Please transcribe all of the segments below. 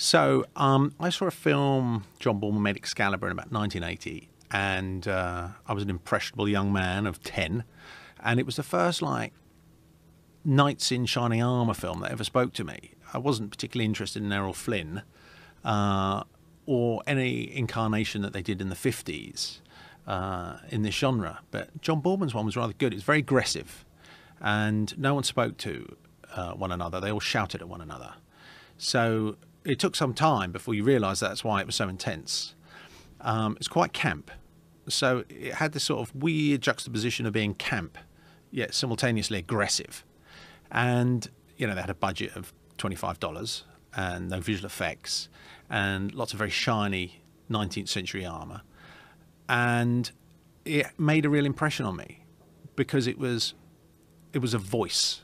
So I saw a film, John Boorman made Excalibur in about 1980, and I was an impressionable young man of 10, and it was the first knights in shining armour film that ever spoke to me. I wasn't particularly interested in Errol Flynn or any incarnation that they did in the 50s in this genre, but John Boorman's one was rather good. It was very aggressive, and no one spoke to one another. They all shouted at one another. So it took some time before you realised that's why it was so intense. It's quite camp. So it had this sort of weird juxtaposition of being camp, yet simultaneously aggressive. And, they had a budget of $25 and no visual effects and lots of very shiny 19th century armour. And it made a real impression on me because it was a voice.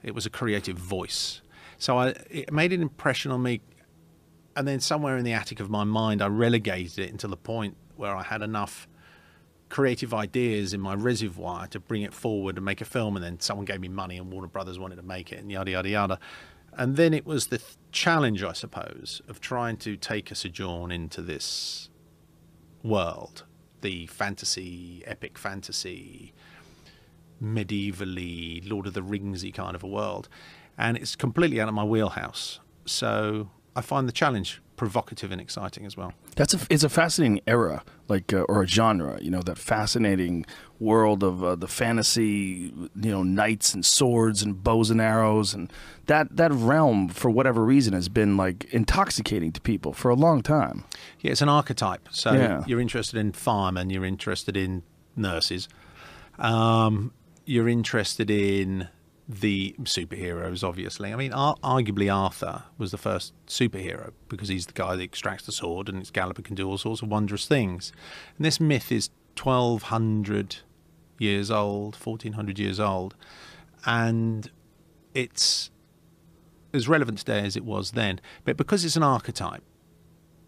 It was a creative voice. So it made an impression on me, and then somewhere in the attic of my mind, I relegated it until the point where I had enough creative ideas in my reservoir to bring it forward and make a film, and then someone gave me money and Warner Brothers wanted to make it and yada, yada, yada. And then it was the challenge, I suppose, of trying to take a sojourn into this world, the fantasy, epic fantasy, medievally, Lord of the Ringsy kind of a world. And it's completely out of my wheelhouse. So I find the challenge provocative and exciting as well. It's a fascinating era, or a genre, that fascinating world of the fantasy, knights and swords and bows and arrows, and that realm, for whatever reason, has been intoxicating to people for a long time. Yeah, it's an archetype. So you're interested in firemen, you're interested in nurses, you're interested in the superheroes, obviously. I mean, arguably Arthur was the first superhero because he's the guy that extracts the sword and Excalibur can do all sorts of wondrous things. And this myth is 1,200 years old, 1,400 years old, and it's as relevant today as it was then. But because it's an archetype,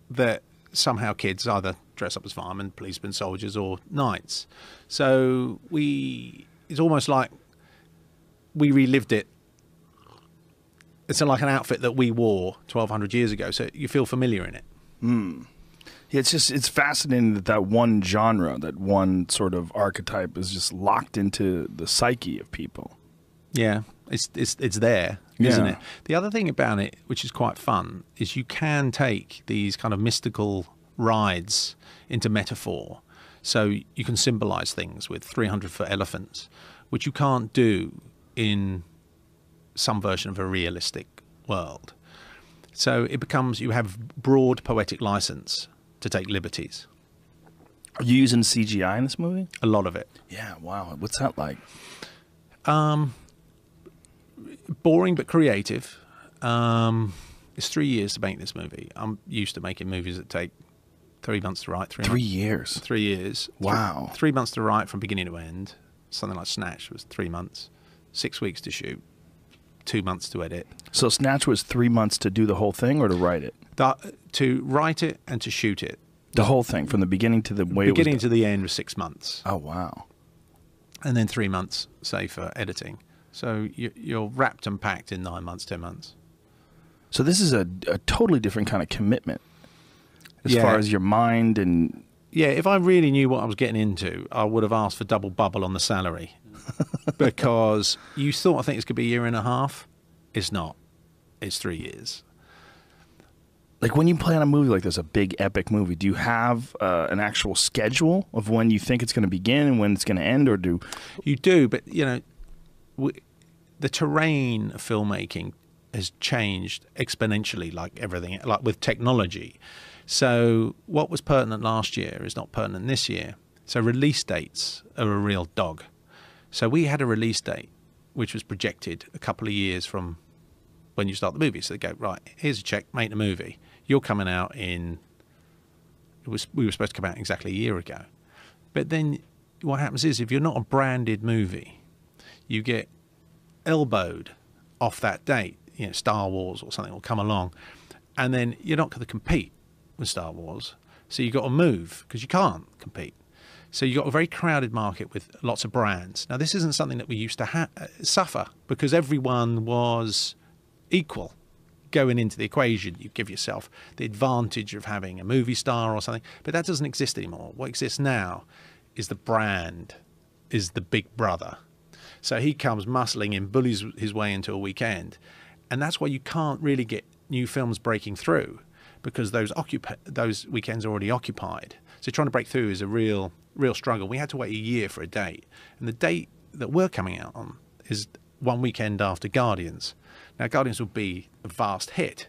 that somehow kids either dress up as firemen, policemen, soldiers, or knights. So it's almost like we relived it. It's like an outfit that we wore 1,200 years ago, so you feel familiar in it. Yeah, it's fascinating that one genre, that one sort of archetype is just locked into the psyche of people. Yeah, it's there, isn't it? The other thing about it, which is quite fun, is you can take these kind of mystical rides into metaphor. So you can symbolize things with 300-foot elephants, which you can't do in some version of a realistic world. So it becomes, you have broad poetic license to take liberties. Are you using CGI in this movie? A lot of it. Yeah, wow. What's that like? Boring but creative. It's 3 years to make this movie. I'm used to making movies that take 3 months to write. 3 years? 3 years. Wow. 3 months to write from beginning to end. Something like Snatch was 3 months. 6 weeks to shoot. 2 months to edit. So Snatch was 3 months to do the whole thing or to write it? To write it and to shoot it. The whole thing, from the beginning to the way it was beginning to the end was 6 months. Oh, wow. And then 3 months, say, for editing. So you're wrapped and packed in 9 months, 10 months. So this is a totally different kind of commitment as far as your mind and... Yeah, if I really knew what I was getting into, I would have asked for double bubble on the salary. Because you thought, I think it's going to be a year and a half. It's not. It's 3 years. Like when you plan a movie like this, a big epic movie, do you have an actual schedule of when you think it's going to begin and when it's going to end, or do... You do, but, the terrain of filmmaking has changed exponentially, like everything, like with technology. So what was pertinent last year is not pertinent this year. So release dates are a real dog. So we had a release date which was projected a couple of years from when you start the movie. So they go, right, here's a check, make the movie. You're coming out in... We were supposed to come out exactly a year ago. But then what happens is, if you're not a branded movie, you get elbowed off that date. Star Wars or something will come along, and then you're not going to compete with Star Wars. So you've got to move because you can't compete. So you've got a very crowded market with lots of brands. Now, this isn't something that we used to suffer because everyone was equal. going into the equation, you give yourself the advantage of having a movie star or something. But that doesn't exist anymore. What exists now is the brand, is the big brother. So he comes muscling in, bullies his way into a weekend. And that's why you can't really get new films breaking through, because those weekends are already occupied. So trying to break through is a real struggle. We had to wait a year for a date. And the date that we're coming out on is one weekend after Guardians. Now, Guardians will be a vast hit.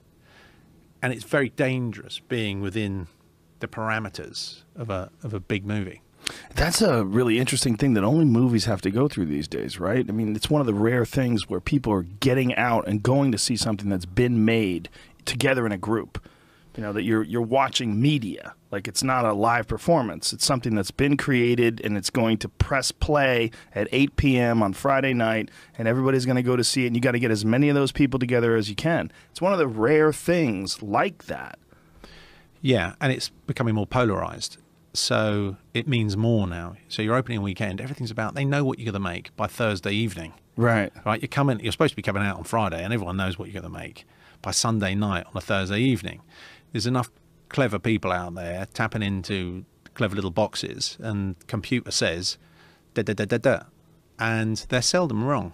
And it's very dangerous being within the parameters of a big movie. That's a really interesting thing that only movies have to go through these days, right? I mean, it's one of the rare things where people are getting out and going to see something that's been made together in a group. You know, that you're watching media. Like, it's not a live performance. It's something that's been created, and it's going to press play at 8 p.m. on Friday night, and everybody's going to go to see it, and you got to get as many of those people together as you can. It's one of the rare things like that. Yeah, and it's becoming more polarized. So it means more now. So your opening weekend, everything's about, they know what you're going to make by Thursday evening. Right. Right. You're supposed to be coming out on Friday, and everyone knows what you're going to make by Sunday night on a Thursday evening. There's enough clever people out there tapping into clever little boxes, and computer says da da da da da, and they're seldom wrong.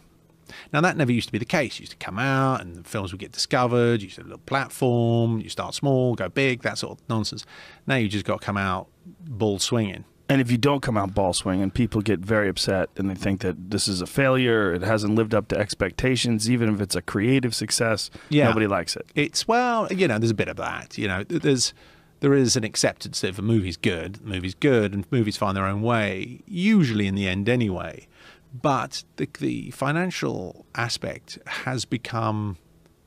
Now, that never used to be the case. You used to come out and the films would get discovered. You used to have a little platform. You start small, go big, that sort of nonsense. Now you just got to come out ball swinging. And if you don't come out ball swinging, people get very upset and they think that this is a failure. It hasn't lived up to expectations. Even if it's a creative success, nobody likes it. It's, well, you know, there's a bit of that. You know, there is an acceptance that if a movie's good, and movies find their own way, usually in the end anyway. But the financial aspect has become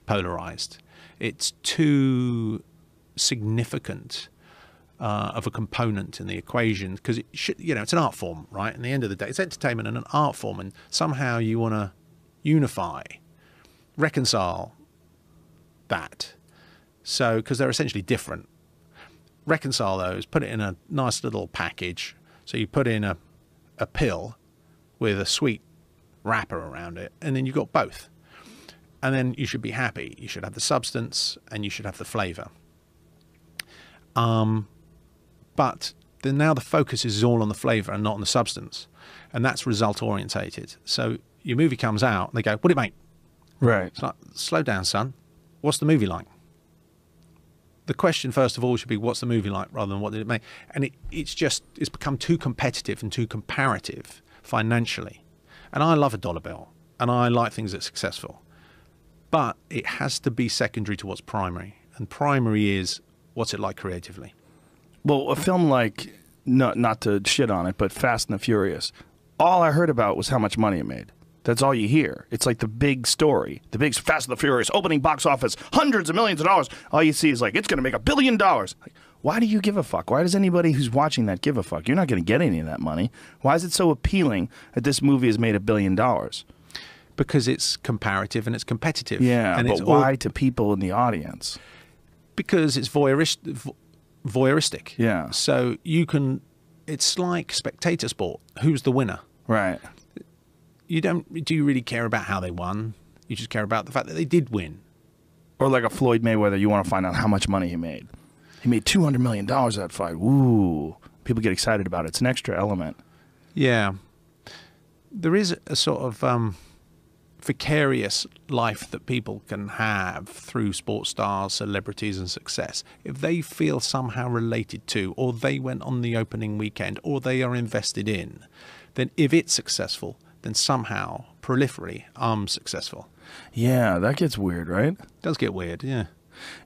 polarized. It's too significant of a component in the equation, because it should, you know, it's an art form, right? In the end of the day, it's entertainment and an art form, and somehow you want to unify, reconcile that. So, because they're essentially different, reconcile those, put it in a nice little package. So you put in a pill with a sweet wrapper around it, and then you've got both. And then you should be happy. You should have the substance and you should have the flavor. But now the focus is all on the flavor and not on the substance. And that's result orientated. So your movie comes out and they go, "What'd it make?" Right. It's like, slow down, son. What's the movie like? The question, first of all, should be, what's the movie like, rather than what did it make? And it's become too competitive and too comparative financially. And I love a dollar bill, and I like things that are successful. But it has to be secondary to what's primary. And primary is, what's it like creatively? Well, a film like, not to shit on it, but Fast and the Furious, all I heard about was how much money it made. That's all you hear. It's like the big story. The big Fast and the Furious opening box office, hundreds of millions of dollars. All you see is like, it's going to make $1 billion. Like, why do you give a fuck? Why does anybody who's watching that give a fuck? You're not going to get any of that money. Why is it so appealing that this movie has made $1 billion? Because it's comparative and it's competitive. Yeah, and but why to people in the audience? Because it's voyeuristic. Yeah. So it's like spectator sport. Who's the winner? Right. Do you really care about how they won? You just care about the fact that they did win. Or like a Floyd Mayweather, you want to find out how much money he made. He made $200 million that fight. Ooh. People get excited about it. It's an extra element. Yeah. There is a sort of vicarious life that people can have through sports stars, celebrities, and success. If they feel somehow related to, or they went on the opening weekend, or they are invested in, then if it's successful, then somehow, proliferally, I'm successful. Yeah, that gets weird, right? It does get weird, yeah.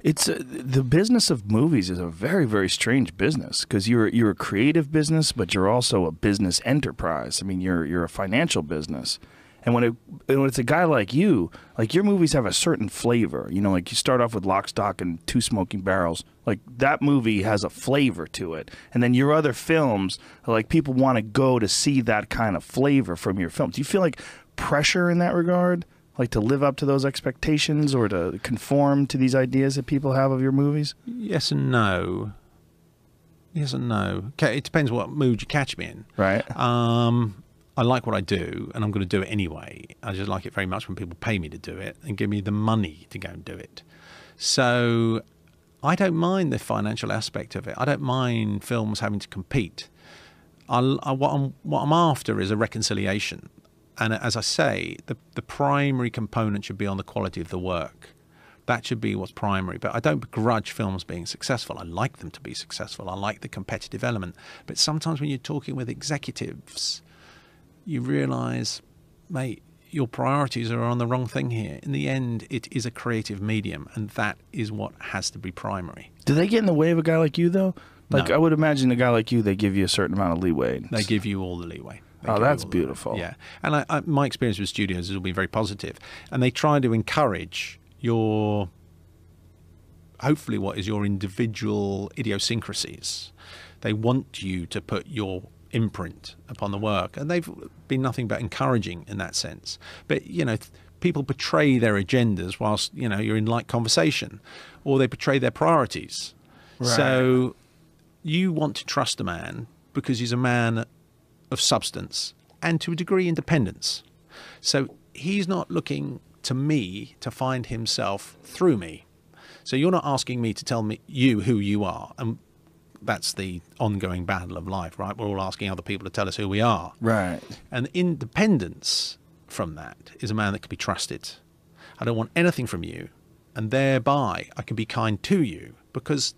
It's the business of movies is a very, very strange business, because you're a creative business, but you're also a business enterprise. I mean, you're a financial business. And when it's a guy like you, like your movies have a certain flavor. You know, like you start off with Lock, Stock, and Two Smoking Barrels. Like that movie has a flavor to it. And then your other films, like people want to go to see that kind of flavor from your films. Do you feel like pressure in that regard? Like to live up to those expectations or to conform to these ideas that people have of your movies? Yes and no. Yes and no. Okay, it depends what mood you catch me in. Right. I like what I do, and I'm going to do it anyway. I just like it very much when people pay me to do it and give me the money to go and do it. So I don't mind the financial aspect of it. I don't mind films having to compete. What I'm after is a reconciliation. And as I say, the primary component should be on the quality of the work. That should be what's primary. But I don't begrudge films being successful. I like them to be successful. I like the competitive element. But sometimes when you're talking with executives, you realise, mate, your priorities are on the wrong thing here. In the end, it is a creative medium, and that is what has to be primary. Do they get in the way of a guy like you, though? Like, No. I would imagine a guy like you, they give you a certain amount of leeway. They give you all the leeway. Oh, that's beautiful. Yeah. And my experience with studios has been very positive. And they try to encourage your, hopefully what is your individual idiosyncrasies. They want you to put your imprint upon the work. And they've been nothing but encouraging in that sense. But, you know, people betray their agendas whilst, you know, you're in light conversation. Or they betray their priorities. Right. So you want to trust a man because he's a man of substance and to a degree independence. So he's not looking to me to find himself through me. So you're not asking me to tell me you who you are. And that's the ongoing battle of life, right? We're all asking other people to tell us who we are. Right. And independence from that is a man that can be trusted. I don't want anything from you. And thereby I can be kind to you because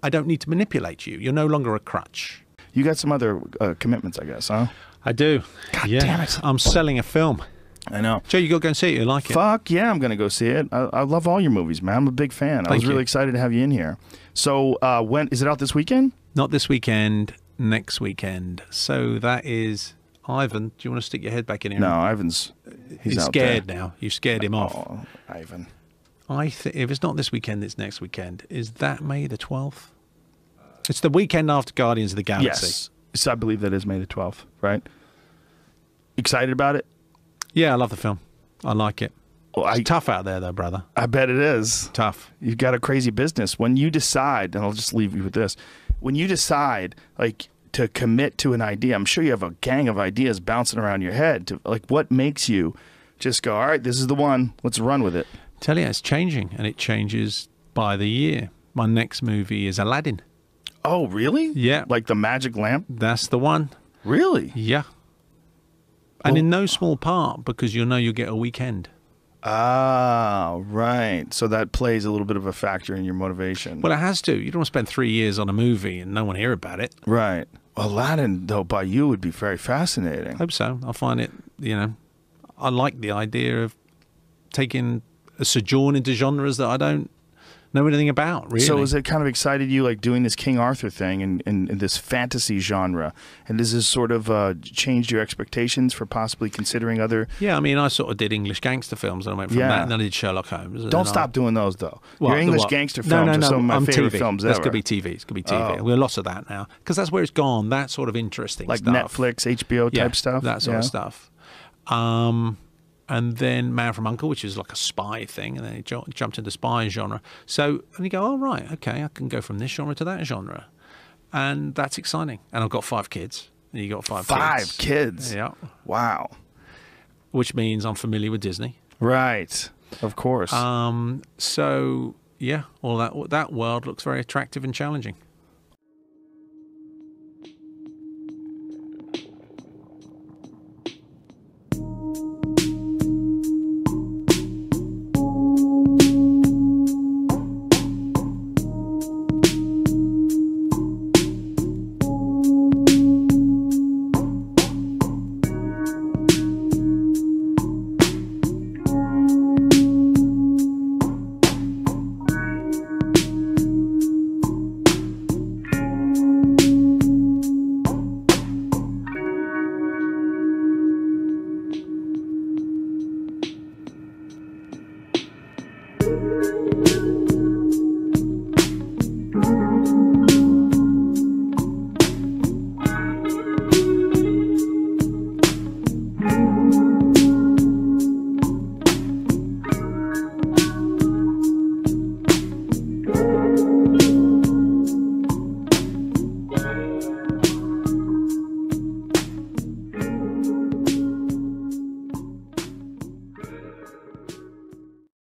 I don't need to manipulate you. You're no longer a crutch. You got some other commitments, I guess, huh? I do. God yeah. damn it. I'm selling a film. I know. Joe, you got to go and see it. You like it? Fuck yeah, I'm going to go see it. I love all your movies, man. I'm a big fan. I was really excited to have you in here. So when is it out this weekend? Not this weekend, next weekend. So that is Ivan. Do you want to stick your head back in here? No, Ivan's he's out scared there. now. You scared him off. Oh, Ivan. If it's not this weekend, it's next weekend. Is that May the 12th? It's the weekend after Guardians of the Galaxy. Yes. So I believe that is May the 12th, right? Excited about it? Yeah, I love the film. I like it. Well, It's tough out there, though, brother. I bet it is. Tough. You've got a crazy business. When you decide, and I'll just leave you with this, when you decide, like, to commit to an idea, I'm sure you have a gang of ideas bouncing around your head. Like, what makes you just go, all right, this is the one, let's run with it? Tell you, it's changing, and it changes by the year. My next movie is Aladdin. Oh, really? Yeah. Like the magic lamp? That's the one. Really? Yeah. And in no small part because you know you'll get a weekend. Ah, right. So that plays a little bit of a factor in your motivation. Well, it has to. You don't want to spend 3 years on a movie and no one hear about it. Right. Aladdin, though, by you would be very fascinating. I hope so. I find it, you know, I like the idea of taking a sojourn into genres that I don't know anything about, really. So has it kind of excited you, like doing this King Arthur thing in this fantasy genre? And does this sort of changed your expectations for possibly considering other... Yeah, I mean, I sort of did English gangster films, and I went from that, and then I did Sherlock Holmes. Don't stop doing those, though. Your English gangster films are some of my favorite films ever. That's going to be TV. It's going to be TV. Oh. We're lots of that now, because that's where it's gone, that sort of interesting like stuff. Netflix, HBO type stuff? That sort of stuff. And then Man from U.N.C.L.E., which is like a spy thing, and then he jumped into spy genre. So, and you go, oh, right, okay, I can go from this genre to that genre. And that's exciting. And I've got 5 kids. And you got 5 kids. 5 kids? Yeah. Wow. Which means I'm familiar with Disney. Right. Of course. So, yeah, all that world looks very attractive and challenging.